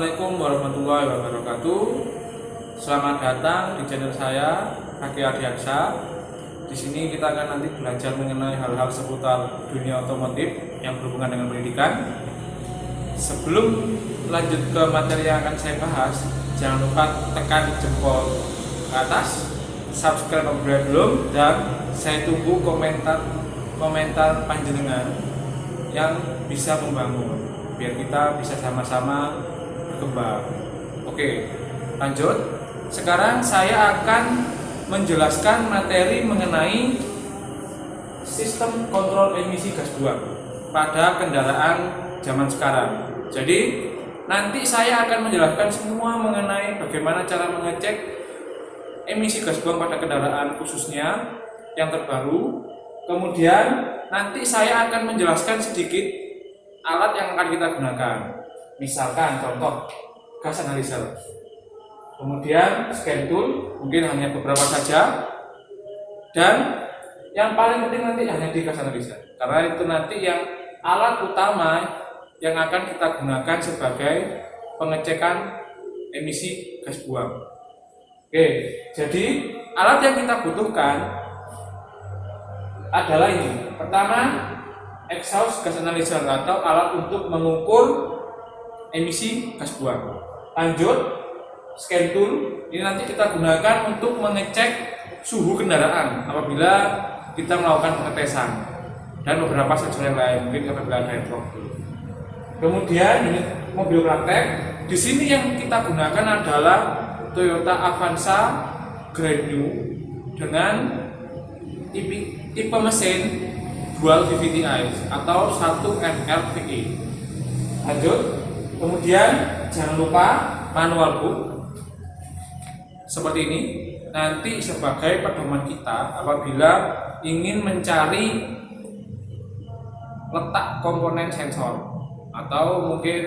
Assalamualaikum warahmatullahi wabarakatuh. Selamat datang di channel saya, Aki Adiaksa. Di sini kita akan nanti belajar mengenai hal-hal seputar dunia otomotif yang berhubungan dengan pendidikan. Sebelum lanjut ke materi yang akan saya bahas, jangan lupa tekan jempol ke atas, subscribe apabila belum, dan saya tunggu komentar panjenengan yang bisa membangun biar kita bisa sama-sama berkembang. Oke, lanjut. Sekarang saya akan menjelaskan materi mengenai sistem kontrol emisi gas buang pada kendaraan zaman sekarang. Jadi nanti saya akan menjelaskan semua mengenai bagaimana cara mengecek emisi gas buang pada kendaraan khususnya yang terbaru. Kemudian nanti saya akan menjelaskan sedikit alat yang akan kita gunakan. Misalkan contoh gas analyzer. Kemudian scan tool, mungkin hanya beberapa saja. Dan yang paling penting nanti hanya di gas analyzer. Karena itu nanti yang alat utama yang akan kita gunakan sebagai pengecekan emisi gas buang. Oke, jadi alat yang kita butuhkan adalah ini. Pertama, exhaust gas analyzer atau alat untuk mengukur emisi gas buang. Lanjut, scan tool. Ini nanti kita gunakan untuk mengecek suhu kendaraan apabila kita melakukan pengetesan, dan beberapa sensor yang lain, mungkin apabila ada trouble. Kemudian ini mobil praktek. Di sini yang kita gunakan adalah Toyota Avanza Grand New dengan tipe mesin dual VVTi atau 1 NLVE. Lanjut, kemudian jangan lupa manual book seperti ini, nanti sebagai pedoman kita apabila ingin mencari letak komponen sensor atau mungkin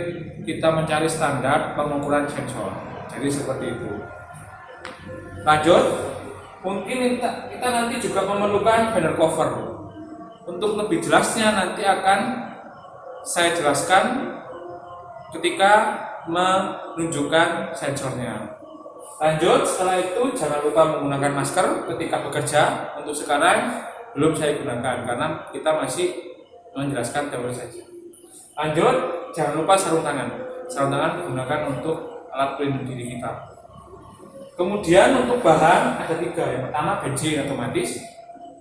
kita mencari standar pengukuran sensor. Jadi seperti itu. Lanjut, mungkin kita nanti juga memerlukan banner cover. Untuk lebih jelasnya nanti akan saya jelaskan ketika menunjukkan sensornya. Lanjut, setelah itu jangan lupa menggunakan masker ketika bekerja. Untuk sekarang belum saya gunakan karena kita masih menjelaskan teori saja. Lanjut, jangan lupa sarung tangan. Sarung tangan digunakan untuk alat pelindung diri kita. Kemudian untuk bahan ada 3. Yang pertama bensin otomatis.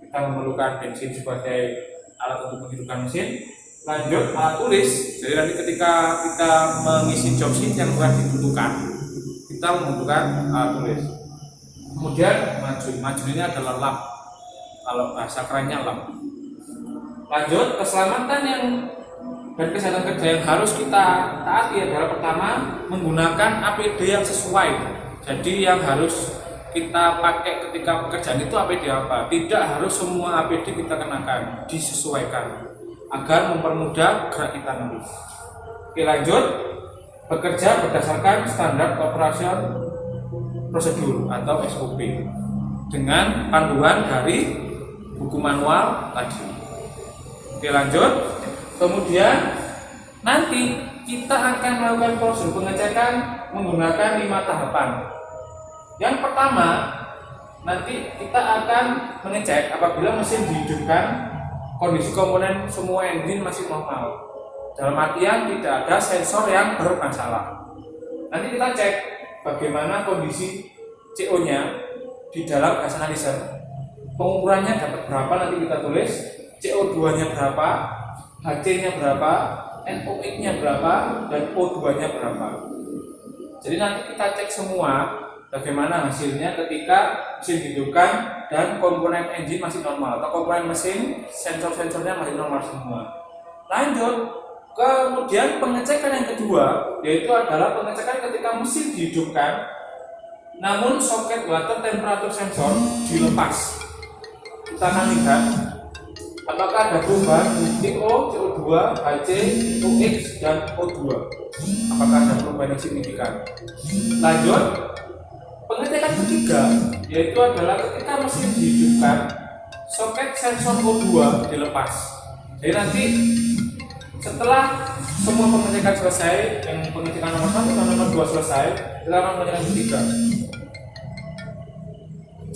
Kita memerlukan bensin sebagai alat untuk menghidupkan mesin. Lanjut, alat tulis. Jadi nanti ketika kita mengisi job sheet yang telah ditentukan, kita membutuhkan alat tulis. Kemudian majun ini adalah lap, kalau bahasa kerennya lap. Lanjut, keselamatan dan kesehatan kerja yang harus kita taati adalah pertama, menggunakan APD yang sesuai. Jadi yang harus kita pakai ketika pekerjaan itu APD apa? Tidak harus semua APD kita kenakan, disesuaikan agar mempermudah gerak kita nanti. Oke, lanjut, bekerja berdasarkan standar operation prosedur atau SOP dengan panduan dari buku manual tadi. Oke, lanjut. Kemudian nanti kita akan melakukan prosedur pengecekan menggunakan 5 tahapan. Yang pertama, nanti kita akan mengecek apabila mesin dihidupkan, kondisi komponen semua engine masih normal. Dalam artian tidak ada sensor yang bermasalah. Nanti kita cek bagaimana kondisi CO-nya di dalam gas analyzer. Pengukurannya dapat berapa nanti kita tulis, CO2-nya berapa, HC-nya berapa, NOx-nya berapa, dan O2-nya berapa. Jadi nanti kita cek semua bagaimana hasilnya ketika mesin dihidupkan dan komponen engine masih normal atau komponen mesin sensor-sensornya masih normal semua. Lanjut, kemudian pengecekan yang kedua yaitu adalah pengecekan ketika mesin dihidupkan namun soket water temperatur sensor dilepas. Kita akan lihat apakah ada perubahan di CO, CO2, HC, NOx, dan O2. Apakah ada perubahan yang signifikan. Lanjut, pengecekan ketiga yaitu adalah ketika mesin dihidupkan, soket sensor O2 dilepas. Jadi nanti Setelah semua pengecekan selesai, yang pengecekan nomor 1 dan nomor 2 selesai, kita akan pengecekan ketiga.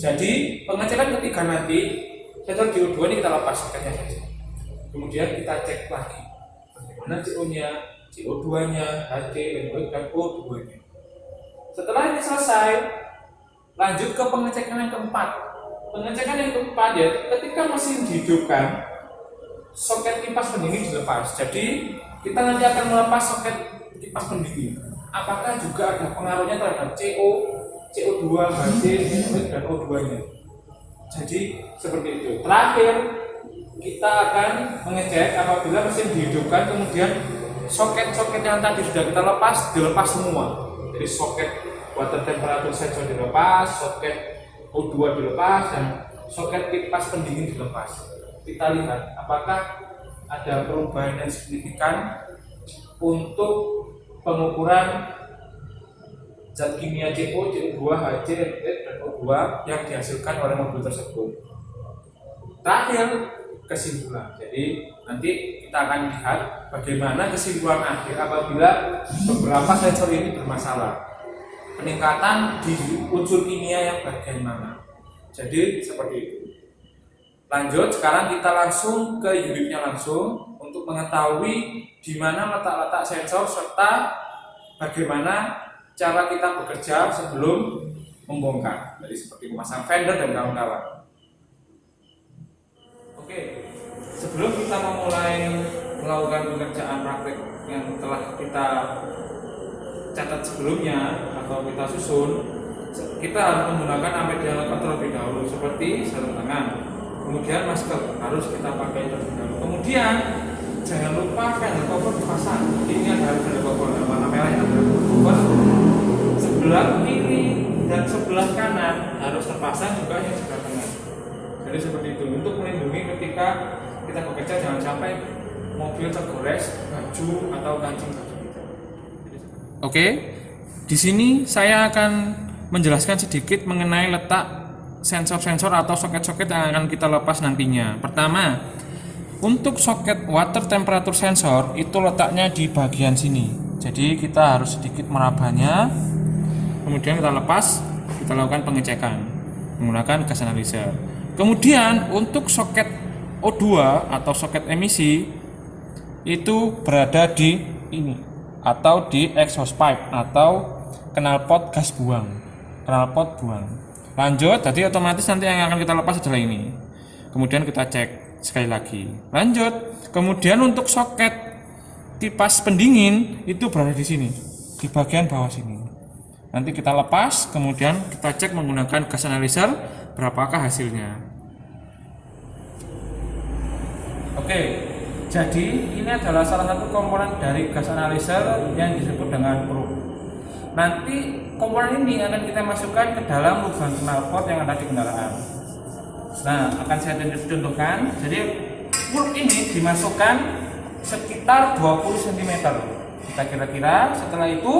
Jadi pengecekan ketiga nanti sensor CO2 ini kita lepas soketnya saja. Kemudian kita cek lagi bagaimana CO-nya, CO2-nya, HC, dan O2-nya. Setelah ini selesai, lanjut ke pengecekan yang keempat. Pengecekan yang keempat ya, ketika mesin dihidupkan, soket kipas pendingin dilepas. Jadi kita nanti akan melepas soket kipas pendingin. Apakah juga ada pengaruhnya terhadap CO, CO2, HC, dan O2-nya? Jadi seperti itu. Terakhir kita akan mengecek apabila mesin dihidupkan, kemudian soket-soket yang tadi sudah kita lepas dilepas semua. Jadi soket water temperature sensor dilepas, soket O2 dilepas, dan soket kipas pendingin dilepas. Kita lihat apakah ada perubahan yang signifikan untuk pengukuran zat kimia CO, CO2, HC, dan O2 yang dihasilkan oleh mobil tersebut. Terakhir, kesimpulan. Jadi nanti kita akan lihat bagaimana kesimpulan akhir apabila beberapa sensor ini bermasalah. Peningkatan di unsur kimia yang bagian mana. Jadi seperti itu. Lanjut, sekarang kita langsung ke unitnya langsung untuk mengetahui di mana letak-letak sensor serta bagaimana cara kita bekerja sebelum membongkar. Jadi seperti memasang fender dan kawan-kawan. Oke, sebelum kita memulai melakukan pekerjaan praktek yang telah kita catat sebelumnya atau kita susun, kita harus menggunakan ambidextrous terlebih dahulu seperti sarung tangan. Kemudian masker harus kita pakai terlebih dahulu. Kemudian jangan lupa fender cover dipasang. Ini ada fender cover warna merah yang ada cover. Sebelah kiri dan sebelah kanan harus terpasang juga yang sebelah tengah. Jadi seperti itu untuk melindungi ketika kita bekerja, jangan sampai mobil tergores baju atau kancing baju kita. Oke, di sini saya akan menjelaskan sedikit mengenai letak sensor-sensor atau soket-soket yang akan kita lepas nantinya. Pertama, untuk soket water temperature sensor itu letaknya di bagian sini. Jadi kita harus sedikit merabanya, kemudian kita lepas, kita lakukan pengecekan menggunakan gas analyzer. Kemudian untuk soket O2 atau soket emisi itu berada di ini atau di exhaust pipe atau knalpot gas buang, knalpot buang. Lanjut, jadi otomatis nanti yang akan kita lepas adalah ini. Kemudian kita cek sekali lagi. Lanjut, kemudian untuk soket kipas pendingin itu berada di sini, di bagian bawah sini. Nanti kita lepas, kemudian kita cek menggunakan gas analyzer berapakah hasilnya. Oke, jadi ini adalah salah satu komponen dari gas analyzer yang disebut dengan probe. Nanti komponen ini akan kita masukkan ke dalam lubang knalpot yang ada di kendaraan. Nah, akan saya contohkan. Jadi probe ini dimasukkan sekitar 20 cm. Kita kira-kira setelah itu,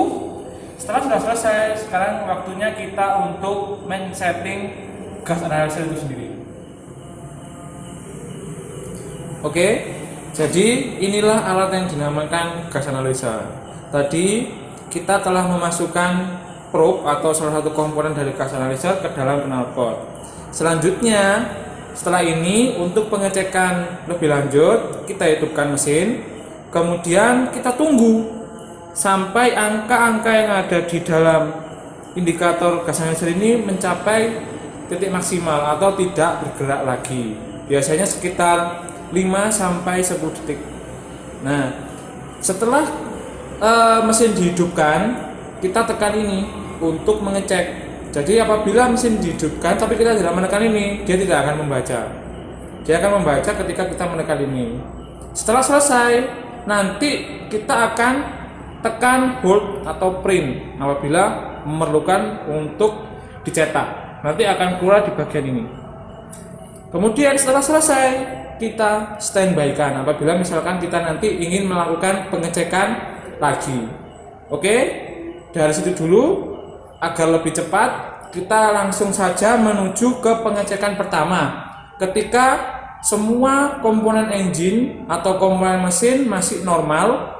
setelah sudah selesai, sekarang waktunya kita untuk men-setting gas analyzer itu sendiri. Oke, jadi inilah alat yang dinamakan gas analyzer. Tadi kita telah memasukkan probe atau salah satu komponen dari gas analyzer ke dalam knalpot. Selanjutnya, setelah ini untuk pengecekan lebih lanjut, kita hidupkan mesin. Kemudian kita tunggu sampai angka-angka yang ada di dalam indikator gas analyzer ini mencapai titik maksimal atau tidak bergerak lagi. Biasanya sekitar 5-10 detik. Nah, setelah mesin dihidupkan, kita tekan ini untuk mengecek. Jadi apabila mesin dihidupkan tapi kita tidak menekan ini, dia tidak akan membaca. Dia akan membaca ketika kita menekan ini. Setelah selesai, nanti kita akan tekan hold atau print apabila memerlukan untuk dicetak. Nanti akan keluar di bagian ini. Kemudian setelah selesai, kita standby-kan apabila misalkan kita nanti ingin melakukan pengecekan lagi. Oke, dari situ dulu. Agar lebih cepat, kita langsung saja menuju ke pengecekan pertama. Ketika semua komponen engine atau komponen mesin masih normal.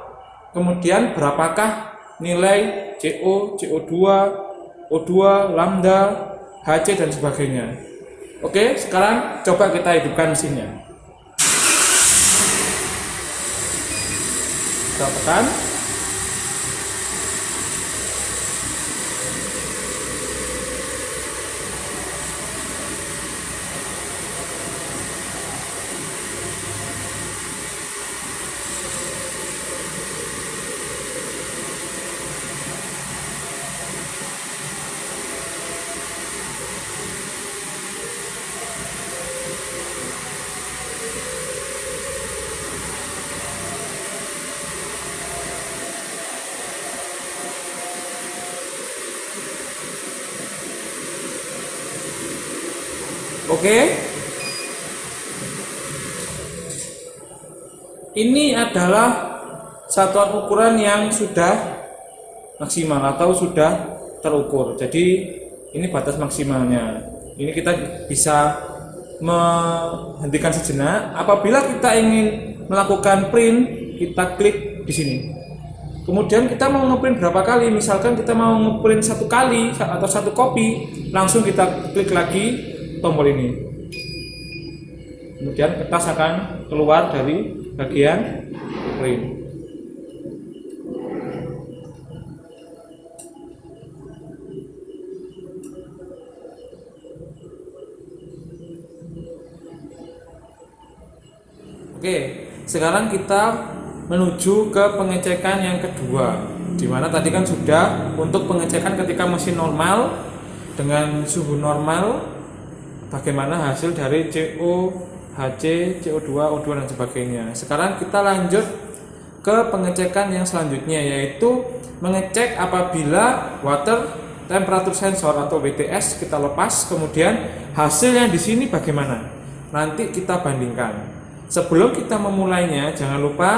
Kemudian berapakah nilai CO, CO2, O2, lambda, HC dan sebagainya. Oke, sekarang coba kita hidupkan mesinnya. Kita tekan. Oke. Ini adalah satuan ukuran yang sudah maksimal atau sudah terukur. Jadi ini batas maksimalnya. Ini kita bisa menghentikan sejenak. Apabila kita ingin melakukan print, kita klik di sini. Kemudian kita mau ngeprint berapa kali? Misalkan kita mau ngeprint 1 kali atau 1 copy, langsung kita klik lagi tombol ini. Kemudian kertas akan keluar dari bagian print. Oke, sekarang kita menuju ke pengecekan yang kedua, dimana tadi kan sudah untuk pengecekan ketika mesin normal dengan suhu normal, bagaimana hasil dari CO, HC, CO2, O2 dan sebagainya. Sekarang kita lanjut ke pengecekan yang selanjutnya, yaitu mengecek apabila water temperature sensor atau WTS kita lepas, kemudian hasilnya di sini bagaimana. Nanti kita bandingkan. Sebelum kita memulainya, jangan lupa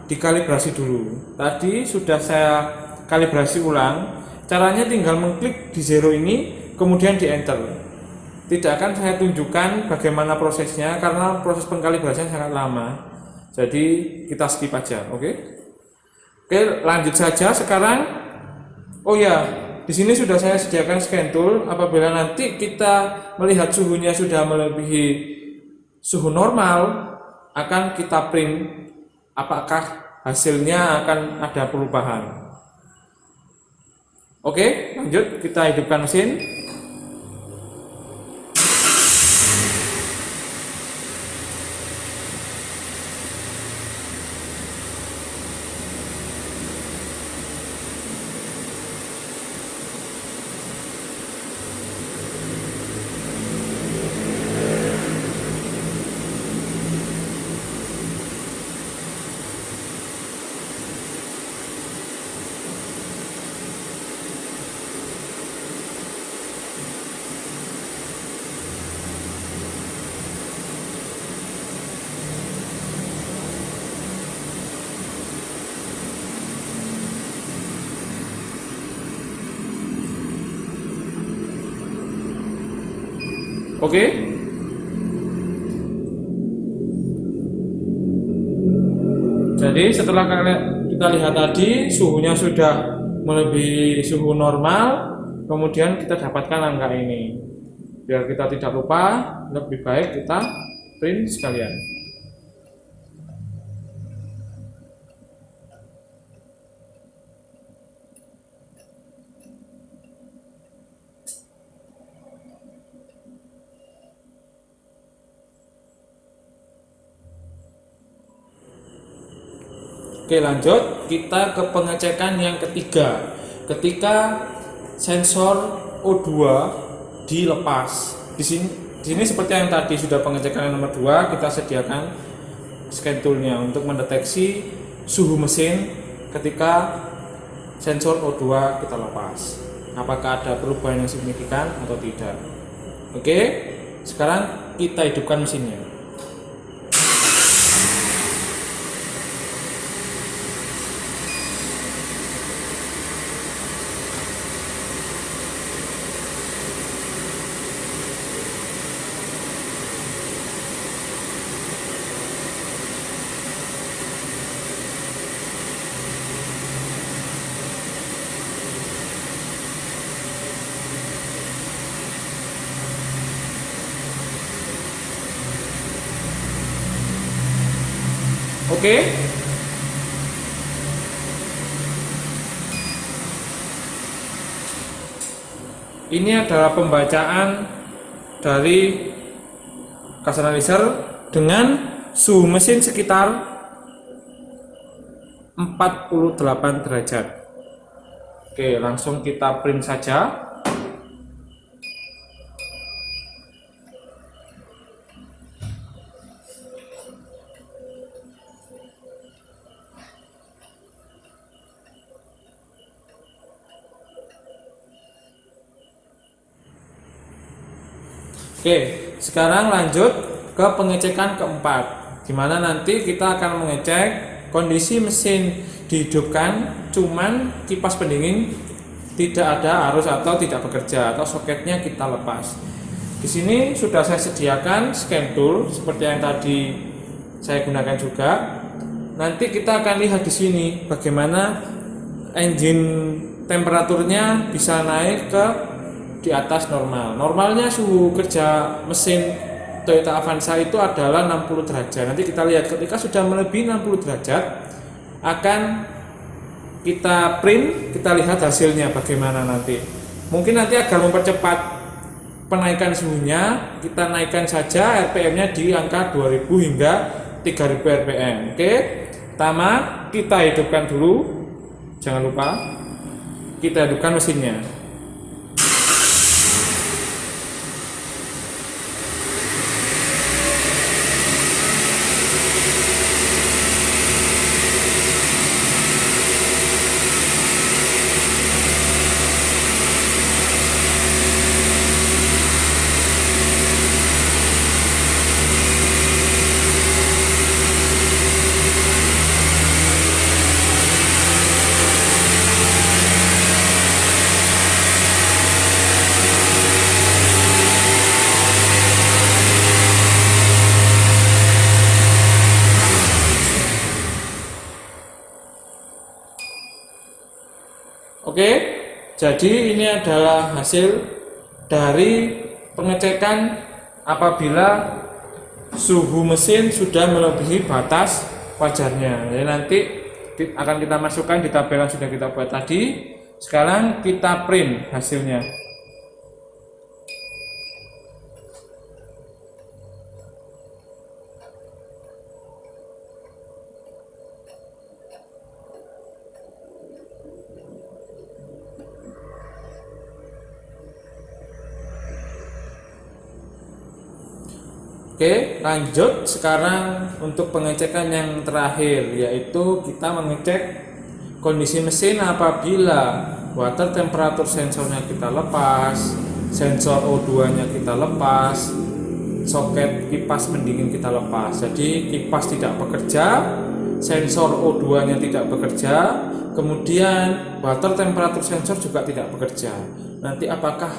dikalibrasi dulu. Tadi sudah saya kalibrasi ulang. Caranya tinggal mengklik di 0 ini, kemudian di enter. Tidak akan saya tunjukkan bagaimana prosesnya karena proses pengkalibrasian sangat lama. Jadi kita skip aja, oke? Oke, lanjut saja sekarang. Oh ya, di sini sudah saya sediakan scan tool. Apabila nanti kita melihat suhunya sudah melebihi suhu normal, akan kita print apakah hasilnya akan ada perubahan. Oke, lanjut kita hidupkan mesin. Oke. Jadi setelah kita lihat tadi suhunya sudah melebihi suhu normal, kemudian kita dapatkan angka ini. Biar kita tidak lupa, lebih baik kita print sekalian. Oke, lanjut kita ke pengecekan yang ketiga. Ketika sensor O2 dilepas. Di sini seperti yang tadi sudah pengecekan yang nomor 2, kita sediakan scan toolnya untuk mendeteksi suhu mesin ketika sensor O2 kita lepas. Apakah ada perubahan yang signifikan atau tidak. Oke, sekarang kita hidupkan mesinnya. Oke. Ini adalah pembacaan dari gas analyzer dengan suhu mesin sekitar 48 derajat. Oke, langsung kita print saja. Oke, sekarang lanjut ke pengecekan keempat, dimana nanti kita akan mengecek kondisi mesin dihidupkan, cuman kipas pendingin tidak ada arus atau tidak bekerja atau soketnya kita lepas. Di sini sudah saya sediakan scan tool seperti yang tadi saya gunakan juga. Nanti kita akan lihat di sini bagaimana engine temperaturnya bisa naik ke di atas normal. Normalnya suhu kerja mesin Toyota Avanza itu adalah 60 derajat. Nanti kita lihat ketika sudah melebihi 60 derajat akan kita print, kita lihat hasilnya bagaimana nanti. Mungkin nanti agar mempercepat penaikan suhunya, kita naikkan saja RPM-nya di angka 2000 hingga 3000 RPM. Oke. Pertama, kita hidupkan dulu. Jangan lupa kita hidupkan mesinnya. Oke, jadi ini adalah hasil dari pengecekan apabila suhu mesin sudah melebihi batas wajarnya. Jadi nanti akan kita masukkan di tabel yang sudah kita buat tadi. Sekarang kita print hasilnya. Oke, lanjut sekarang untuk pengecekan yang terakhir, yaitu kita mengecek kondisi mesin apabila water temperature sensornya kita lepas, sensor O2 nya kita lepas, soket kipas pendingin kita lepas. Jadi kipas tidak bekerja, sensor O2 nya tidak bekerja, kemudian water temperature sensor juga tidak bekerja. Nanti apakah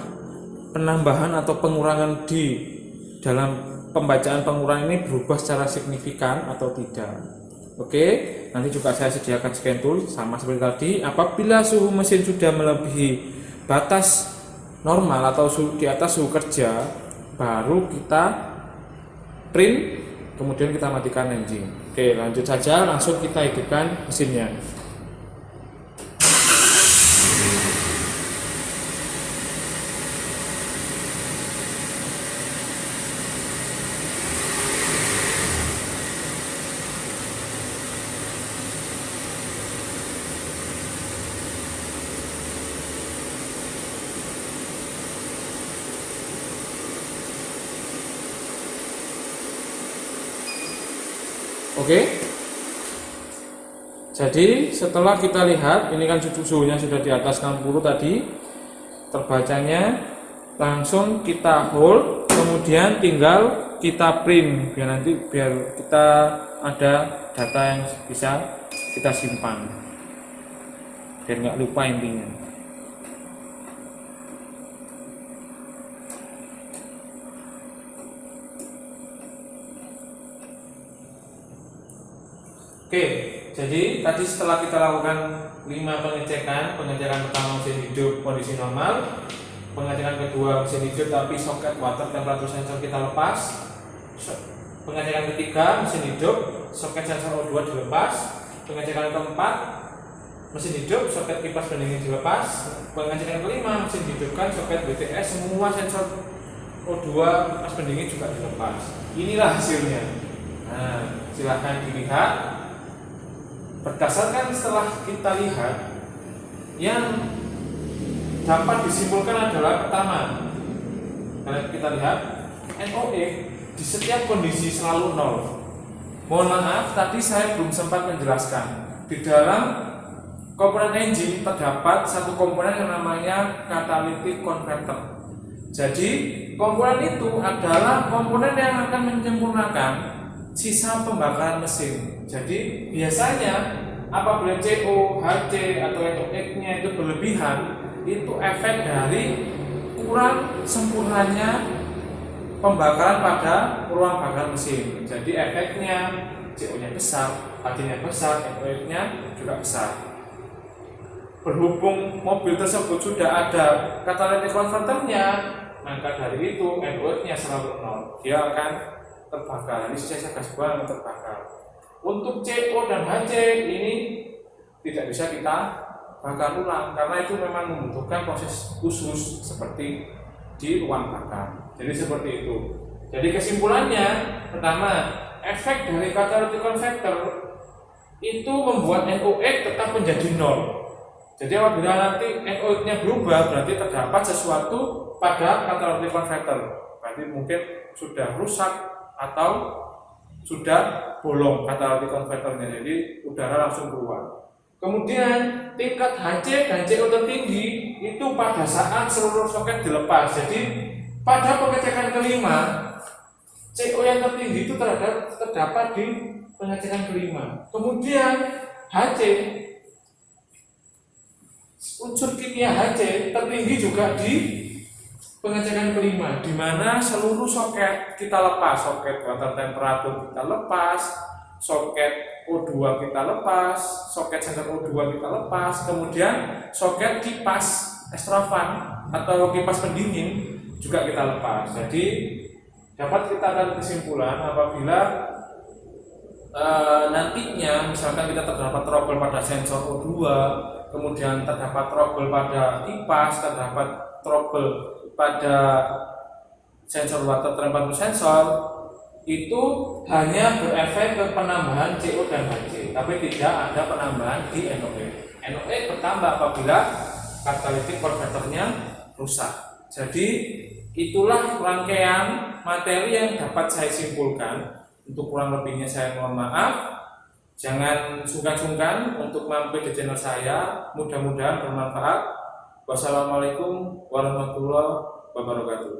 penambahan atau pengurangan di dalam pembacaan pengurangan ini berubah secara signifikan atau tidak? Oke, nanti juga saya sediakan scan tool sama seperti tadi. Apabila suhu mesin sudah melebihi batas normal atau di atas suhu kerja, baru kita print, kemudian kita matikan engine. Oke, lanjut saja, langsung kita hidupkan mesinnya. Oke, jadi setelah kita lihat ini kan suhunya sudah di atas 60 tadi, terbacanya langsung kita hold, kemudian tinggal kita print biar kita ada data yang bisa kita simpan, biar nggak lupa intinya. Oke, jadi tadi setelah kita lakukan 5 pengecekan pertama mesin hidup kondisi normal, pengecekan kedua mesin hidup tapi soket water temperature sensor kita lepas, pengecekan ketiga mesin hidup soket sensor O2 dilepas. Pengecekan keempat, mesin hidup, soket kipas pendingin dilepas. Pengecekan kelima, mesin hidupkan, soket BTS, semua sensor O2 kipas pendingin juga dilepas. Inilah hasilnya. Nah, silahkan dilihat. Berdasarkan setelah kita lihat, yang dapat disimpulkan adalah pertama, kita lihat NOx di setiap kondisi selalu 0. Mohon maaf, tadi saya belum sempat menjelaskan. Di dalam komponen engine terdapat satu komponen yang namanya catalytic converter. Jadi komponen itu adalah komponen yang akan menyempurnakan sisa pembakaran mesin. Jadi biasanya apabila CO, HC atau NOx-nya itu berlebihan, itu efek dari kurang sempurnanya pembakaran pada ruang bakar mesin. Jadi efeknya CO-nya besar, HC-nya besar, NOx-nya juga besar. Berhubung mobil tersebut sudah ada catalytic converternya, maka dari itu NOx-nya selalu 0. Dia akan terbakar. Ini sisa gas buang yang terbakar. Untuk CO dan HC ini tidak bisa kita bakar ulang karena itu memang membutuhkan proses khusus seperti di ruang bakar. Jadi seperti itu. Jadi kesimpulannya, pertama, efek dari catalytic converter itu membuat NOx tetap menjadi 0. Jadi apabila nanti NOx-nya berubah, berarti terdapat sesuatu pada catalytic converter. Berarti mungkin sudah rusak atau sudah bolong catalytic converternya, jadi udara langsung keluar. Kemudian tingkat HC dan CO tertinggi itu pada saat seluruh soket dilepas. Jadi pada pengecekan kelima, CO yang tertinggi itu terdapat di pengecekan kelima. Kemudian HC, unsur kimia HC tertinggi juga di pengecekan kelima, di mana seluruh soket kita lepas, soket water temperatur kita lepas, soket O2 kita lepas, soket sensor O2 kita lepas, kemudian soket kipas extravant atau kipas pendingin juga kita lepas. Jadi dapat kita tarik kesimpulan apabila nantinya misalkan kita terdapat trouble pada sensor O2, kemudian terdapat trouble pada kipas, terdapat trouble pada sensor water temperature sensor, itu hanya berefek ke penambahan CO dan HC, tapi tidak ada penambahan di NOx. NOx bertambah apabila catalytic converternya rusak. Jadi itulah rangkaian materi yang dapat saya simpulkan. Untuk kurang lebihnya saya mohon maaf. Jangan sungkan-sungkan untuk mampir di channel saya. Mudah-mudahan bermanfaat. Wassalamualaikum warahmatullahi wabarakatuh.